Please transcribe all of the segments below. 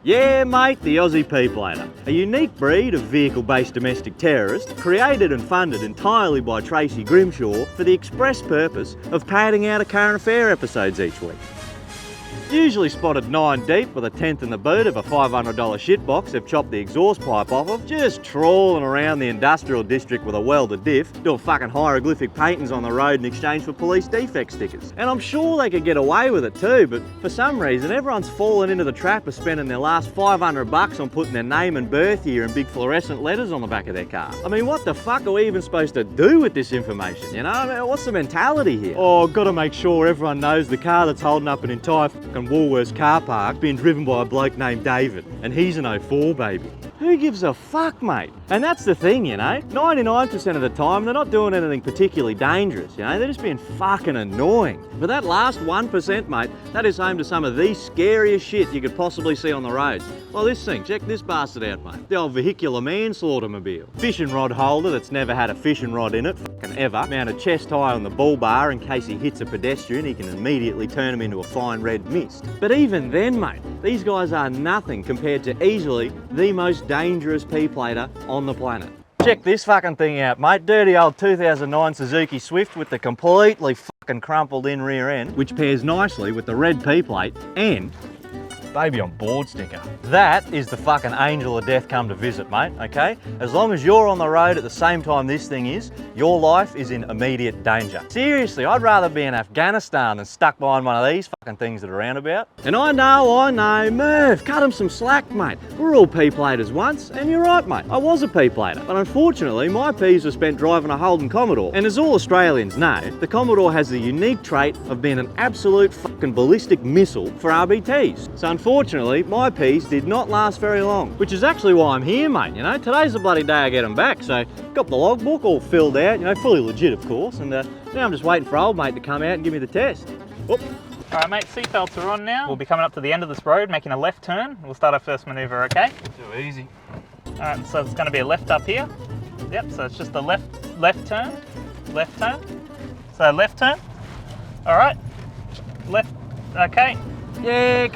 Yeah, mate, the Aussie P-plater. A unique breed of vehicle-based domestic terrorist, created and funded entirely by Tracey Grimshaw for the express purpose of padding out a current affair episodes each week. Usually spotted 9 deep with a 10th in the boot of a $500 shitbox they've chopped the exhaust pipe off of, just trawling around the industrial district with a welded diff, doing fucking hieroglyphic paintings on the road in exchange for police defect stickers. And I'm sure they could get away with it too, but for some reason everyone's fallen into the trap of spending their last $500 on putting their name and birth year in big fluorescent letters on the back of their car. I mean, what the fuck are we even supposed to do with this information, you know? I mean, what's the mentality here? Oh, gotta make sure everyone knows the car that's holding up an entire Woolworths car park being driven by a bloke named David, and he's an 04 baby. Who gives a fuck, mate? And that's the thing, you know, 99% of the time they're not doing anything particularly dangerous, you know, they're just being fucking annoying. But that last 1%, mate, that is home to some of the scariest shit you could possibly see on the roads. Well, this thing, check this bastard out, mate. The old vehicular manslaughter-mobile. Fishing rod holder that's never had a fishing rod in it, fucking ever. Mounted chest high on the bull bar in case he hits a pedestrian, he can immediately turn him into a fine red mist. But even then, mate, these guys are nothing compared to easily the most dangerous P-plater on the planet. Check this fucking thing out, mate. Dirty old 2009 Suzuki Swift with the completely fucking crumpled in rear end, which pairs nicely with the red P-plate and baby on board sticker. That is the fucking angel of death come to visit, mate, okay? As long as you're on the road at the same time this thing is, your life is in immediate danger. Seriously, I'd rather be in Afghanistan than stuck behind one of these fucking things that are around about. And I know, Murph, cut him some slack, mate. We're all P-platers once, and you're right, mate. I was a P-plater, but unfortunately, my Ps were spent driving a Holden Commodore. And as all Australians know, the Commodore has the unique trait of being an absolute fucking ballistic missile for RBTs. So unfortunately, my Ps did not last very long, which is actually why I'm here, mate, you know? Today's the bloody day I get them back, so got the logbook all filled out, you know, fully legit, of course, and now I'm just waiting for old mate to come out and give me the test. Whoop. All right, mate, seatbelts are on now. We'll be coming up to the end of this road, making a left turn. We'll start our first manoeuvre, okay? Too easy. All right, so it's gonna be a left up here. Yep, so it's just a left turn. So left turn. All right, left, okay. Yeah,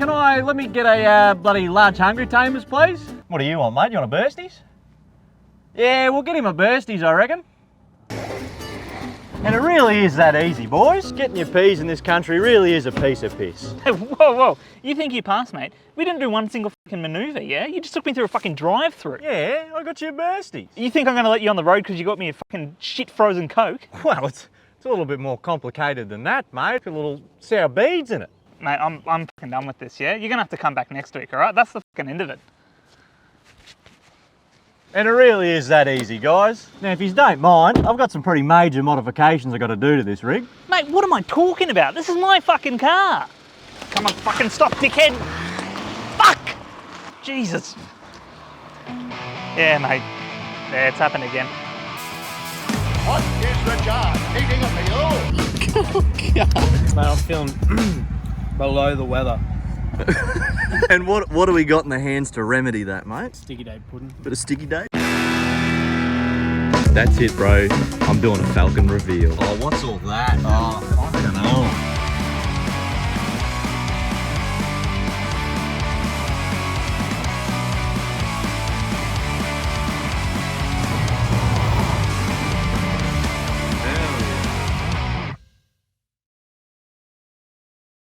let me get a bloody large Hungry Tamers, please? What do you want, mate? You want a Bursties? Yeah, we'll get him a Bursties, I reckon. And it really is that easy, boys. Getting your Ps in this country really is a piece of piss. Hey, whoa. You think you passed, mate? We didn't do one single fucking manoeuvre, yeah? You just took me through a fucking drive-through. Yeah, I got you a Bursties. You think I'm gonna let you on the road because you got me a fucking shit frozen Coke? Well, it's a little bit more complicated than that, mate. A little sour beads in it. Mate, I'm fucking done with this, yeah? You're gonna have to come back next week, all right? That's the fucking end of it. And it really is that easy, guys. Now, if you don't mind, I've got some pretty major modifications I've got to do to this rig. Mate, what am I talking about? This is my fucking car. Come on, fucking stop, dickhead. Fuck! Jesus. Yeah, mate. Yeah, it's happened again. What is the job? Eating a meal? Oh, God. Mate, I'm feeling below the weather. And what do we got in the hands to remedy that, mate? Sticky day pudding. Bit of sticky day. That's it, bro. I'm doing a Falcon reveal. Oh, what's all that? Oh, I don't know.